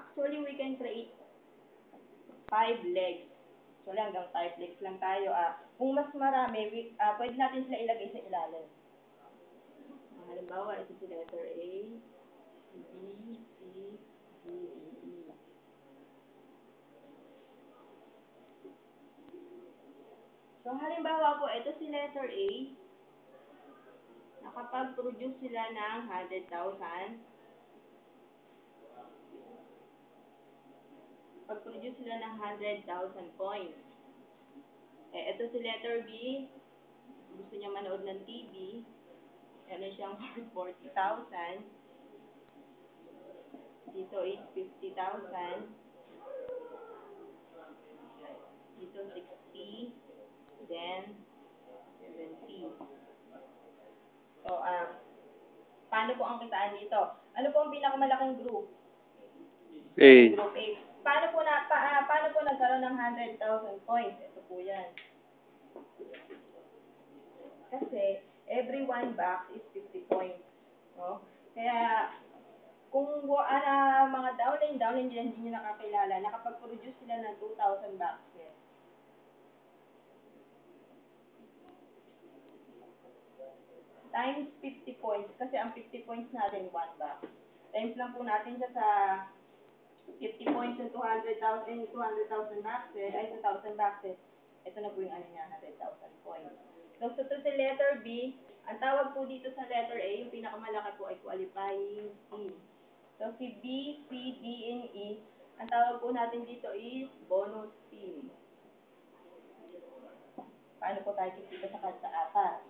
Actually, we can create 5 legs. Actually, hanggang 5 legs lang tayo. Kung mas marami, pwede natin sila ilagay sa ilalim. Halimbawa, ito si letter A, B, C, D, E. So, halimbawa po, ito si letter A, nakapag-produce sila ng 100,000. Pag-produce sila ng 100,000 points. Ito si letter B, gusto niya manood ng TV, meron siyang 40,000. Dito is 50,000. Dito 60. Then, 70. So, paano po ang kitaan dito? Ano po ang pinakamalaking group? A. Group A. Paano po nagkaroon ng 100,000 points? Ito po yan. Kasi, every 1 box is 50 points. No? Kaya, kung mga downline nila hindi nyo nakakilala, nakapag-produce sila ng 2,000 boxes. Times 50 points, kasi ang 50 points natin, 1 box. Times lang po natin siya sa 50 points yung 200,000 boxes, ay 2,000 boxes. Ito na po yung niya, 100,000 points. So, to si letter B, ang tawag po dito sa letter A, yung pinakamalaki po ay qualifying team. So, si B, C, D, and E, ang tawag po natin dito is bonus team. Paano po tayo kikita sa apat?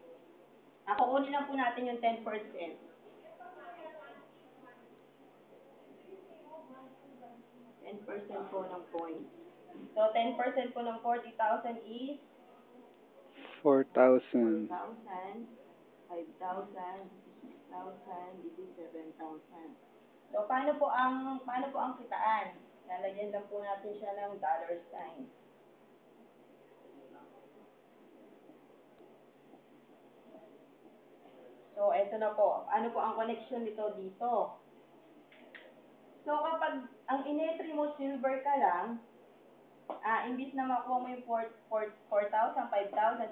Kukunin lang po natin yung 10%. 10% po ng points. So, 10% po ng 40,000 is 4,000. 4,000, 5,000, 6,000, this is 7,000. So, paano po ang kitaan? Lalagyan lang po natin siya ng dollar sign. So, eto na po. Ano po ang connection nito dito? So, kapag ang inentry mo silver ka lang, imbis na makuha mo yung 4,000, 5,000,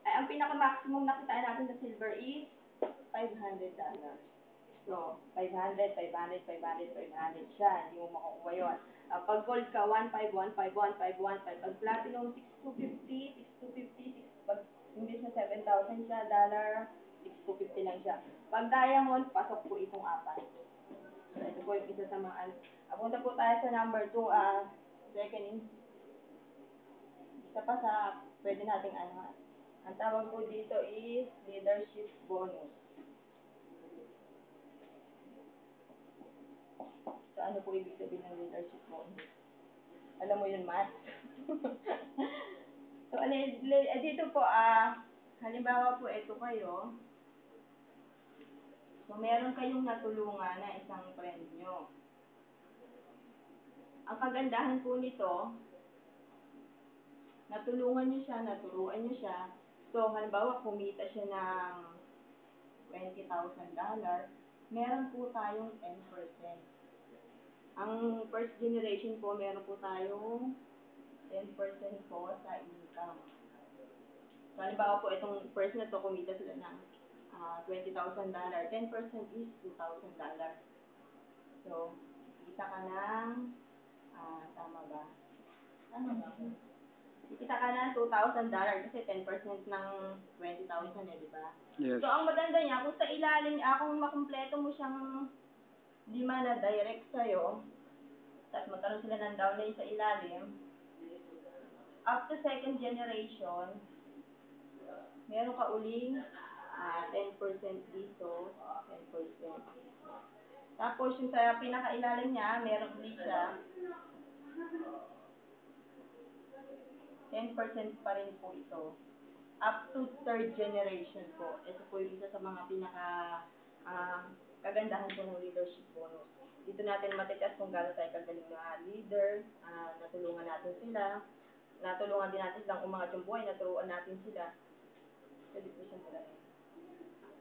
ay ang pinaka-maximum na kitaan natin sa silver is $500. So, 500, 500, 500, 500 siya. Hindi mo makukuha yun. Pag gold ka, 1,500, 1,500, 1,500, 1,500. Pag platinum, 6,250, 6,250, pag imbis na 7,000 siya, dollar, 6,250 lang siya. Pag diamond, pasok po itong 4. So, ito po yung isa sa mga, punta po tayo sa number 2, second, isa pa sa, pwede nating ang tawag po dito is leadership bonus. So, ano po ibig sabihin ng leadership bonus? Alam mo yun, Matt? So, dito po, halimbawa po, ito kayo. So, meron kayong natulungan na isang friend nyo. Ang kagandahan po nito, natulungan nyo siya, naturuan nyo siya. So, halimbawa, kumita siya ng $20,000, meron po tayong 10%. Ang first generation po, meron po tayong 10% po sa income. So, halimbawa po, itong first na to, kumita sila ng $20,000. 10% is $2,000. So, kita ka ng, tama ba? Kita ka ng $2,000 kasi 10% ng 20,000 di ba? Yes. So, ang maganda niya, kung sa ilalim, kung makumpleto mo siyang 5 na direct sa'yo, tapos magkaroon sila ng downline sa ilalim, up to second generation, meron ka uling 10% dito, 10%. Tapos yung sa pinakailalim niya, meron ulit siya 10% pa rin po ito. Up to third generation po. Ito po yung isa sa mga kagandahan po ng leadership bonus. Dito natin matitest kung gaano tayo kagaling na leader, natulungan natin sila, natulungan din natin silang umangat yung buhay, naturuan natin sila. Pwede po siyang talaga.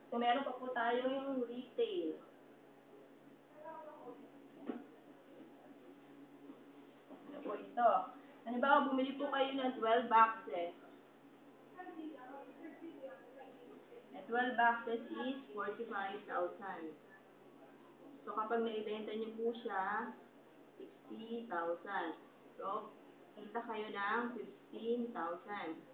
So, meron pa po tayo yung retail. dito. Halimbawa, bumili po kayo ng 12 boxes. 12 boxes is 45,000. So, kapag naibenta niyo po siya, 60,000. So, kita kayo ng 15,000.